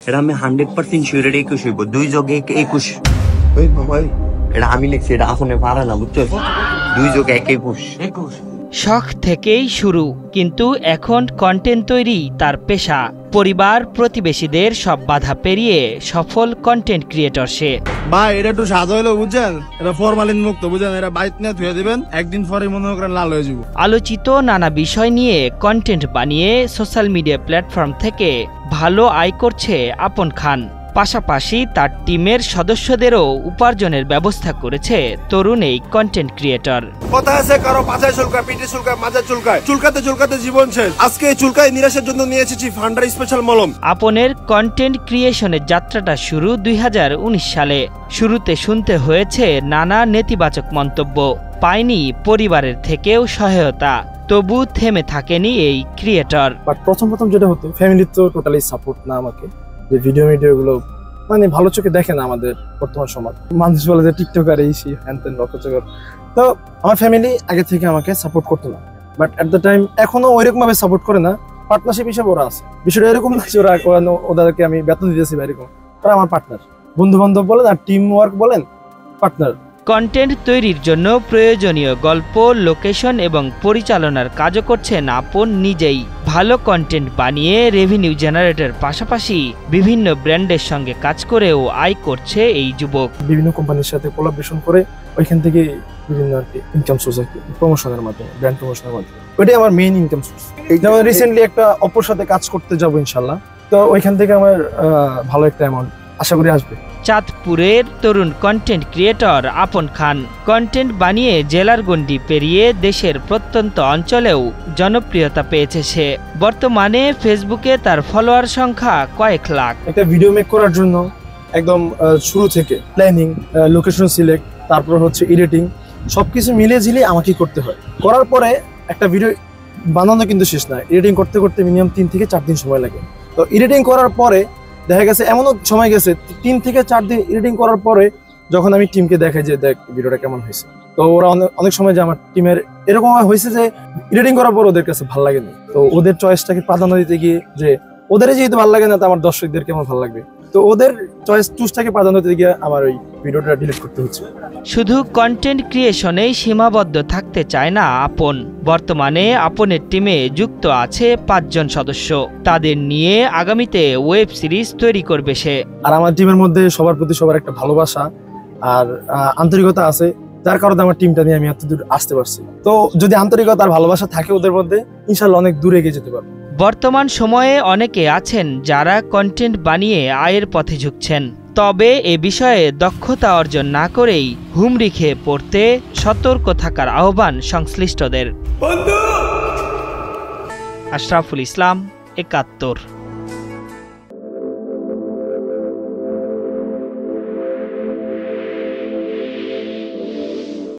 এটা আমি 100% শিওর এটা 21 হইব। 2 যোগ 1 21। ওই মামা এটা আমি লিখছি, এটা আসলে পারে না বুঝছো। 2 যোগ 1 21। শখ থেকেই শুরু, কিন্তু এখন কন্টেন্ট তৈরি তার পেশা। পরিবার প্রতিবেশীদের সব বাধা পেরিয়ে সফল কন্টেন্ট ক্রিয়েটর সে। ভাই এটা একটু সাজা হইলো বুঝছেন, এটা ফরমালিন মুক্ত বুঝছেন, এটা বাইক নিয়ে ধুয়ে দিবেন, একদিন পরে মনে করেন লাল হয়ে যাব। আলোচিত নানা বিষয় নিয়ে কন্টেন্ট বানিয়ে সোশ্যাল মিডিয়া প্ল্যাটফর্ম থেকে ভালো আয় করছে আপন খান। পাশাপাশি তার টিমের সদস্যদেরও উপার্জনের ব্যবস্থা করেছে তরুণ এই কন্টেন্ট ক্রিয়েটর। কথা আছে কারো পাছায় চুলকায়, পিঠে চুলকায়, মাথায় চুলকায়, চুলকাতে চুলকাতে জীবন শেষ। আজকে এই চুলকায় নিরাশের জন্য নিয়ে এসেছি ফান্ডার স্পেশাল মলম। আপনের কন্টেন্ট ক্রিয়েশনের যাত্রাটা শুরু 2019 সালে। শুরুতে শুনতে হয়েছে নানা নেতিবাচক মন্তব্য, পায়নি পরিবারের থেকেও সহায়তা, তবু থেমে থাকেনি এই ক্রিয়েটর। বাট প্রথম যেটা হতো, ফ্যামিলি তো টোটালি সাপোর্ট না আমাকে, যে ভিডিওগুলো মানে ভালো চোখে দেখে না আমাদের বর্তমান সমাজ। মানুষ বলে যে টিকটকার এই সেই হ্যান ত্যান রকচকর। তো আমার ফ্যামিলি আগে থেকে আমাকে সাপোর্ট করতো না, বাট এট দ্য টাইম এখনো ওইরকম ভাবে সাপোর্ট করে না। পার্টনারশিপ হিসেবে ওরা আছে, বিষয়টা এরকম না যে ওদেরকে আমি বেতন দিতেছি বা এরকম। ওরা আমার পার্টনার, বন্ধু বান্ধব বলেন আর টিম ওয়ার্ক বলেন, পার্টনার। কন্টেন্ট তৈরির জন্য প্রয়োজনীয় গল্প, লোকেশন এবং পরিচালনার কাজও করছেন আপন নিজেই। ভালো কন্টেন্ট বানিয়ে রেভিনিউ জেনারেটর পাশাপাশি বিভিন্ন ব্র্যান্ডের সঙ্গে কাজ করেও আয় করছে এই যুবক। বিভিন্ন কোম্পানির সাথে কোলাবরেশন করে ওইখান থেকে বিভিন্ন ইনকাম সোর্স আর কি, প্রমোশনের মাধ্যমে, ব্র্যান্ড প্রমোশনের মাধ্যমে। ওইটাই আমার মেইন ইনকাম সোর্স। যেমন রিসেন্টলি একটা অপর সাথে কাজ করতে যাবো ইনশাল্লাহ, তো ওইখান থেকে আমার ভালো একটা অ্যামাউন্ট আশা করি আসবে। চাঁদপুরের তরুণ কন্টেন্ট ক্রিয়েটর আপন খান কন্টেন্ট বানিয়ে জেলার গণ্ডি পেরিয়ে দেশের প্রত্যন্ত অঞ্চলেও জনপ্রিয়তা পেয়েছে সে। বর্তমানে ফেসবুকে তার ফলোয়ার সংখ্যা কয়েক লাখ। একটা ভিডিও মেক করার জন্য একদম শুরু থেকে প্ল্যানিং, লোকেশন সিলেক্ট, তারপর হচ্ছে এডিটিং, সবকিছু মিলিয়ে ঝিলিয়ে আমাকে করতে হয়। করার পরে একটা ভিডিও বানানো কিন্তু শেষ না, এডিটিং করতে করতে মিনিমাম 3 থেকে 4 দিন সময় লাগে। তো এডিটিং করার পরে দেখা গেছে এমনও সময় গেছে 3 থেকে 4 দিন এডিটিং করার পরে যখন আমি টিমকে দেখাই যে দেখ ভিডিওটা কেমন হয়েছে, তো ওরা অনেক সময় যে আমার টিমের এরকম হয়েছে যে এডিটিং করার পর ওদের কাছে ভালো লাগেনি, তো ওদের চয়েসটাকে প্রাধান্য দিতে গিয়ে যে ওদের যেহেতু ভালো লাগে না, তো আমার দর্শকদের কেমন ভালো লাগবে, তো ওদের চুজটাকে প্রাধান্য দিতে গিয়ে আমার ওই ভিডিওটা ডিলিট করতে হচ্ছে। শুধু কন্টেন্ট ক্রিয়েশনেই সীমাবদ্ধ থাকতে চায় না আপন। বর্তমানে আপনের টিমে যুক্ত আছে 5 জন সদস্য। তাদের নিয়ে আগামীতে ওয়েব সিরিজ তৈরি করবে সে। আর আমার টিমের মধ্যে সবার প্রতি সবার একটা ভালোবাসা আর আন্তরিকতা আছে, যার কারণে আমার টিমটা নিয়ে আমি এত দূর আসতে পারছি। তো যদি আন্তরিকতা আর ভালোবাসা থাকে ওদের মধ্যে, ইনশাল্লাহ অনেক দূরে এগিয়ে যেতে পারবো। বর্তমান সময়ে অনেকে আছেন যারা কন্টেন্ট বানিয়ে আয়ের পথে ঝুঁকছেন, তবে এ বিষয়ে দক্ষতা অর্জন না করেই হুমড়ি খেয়ে পড়তে সতর্ক থাকার আহ্বান সংশ্লিষ্টদের। আশরাফুল ইসলাম, ৭১।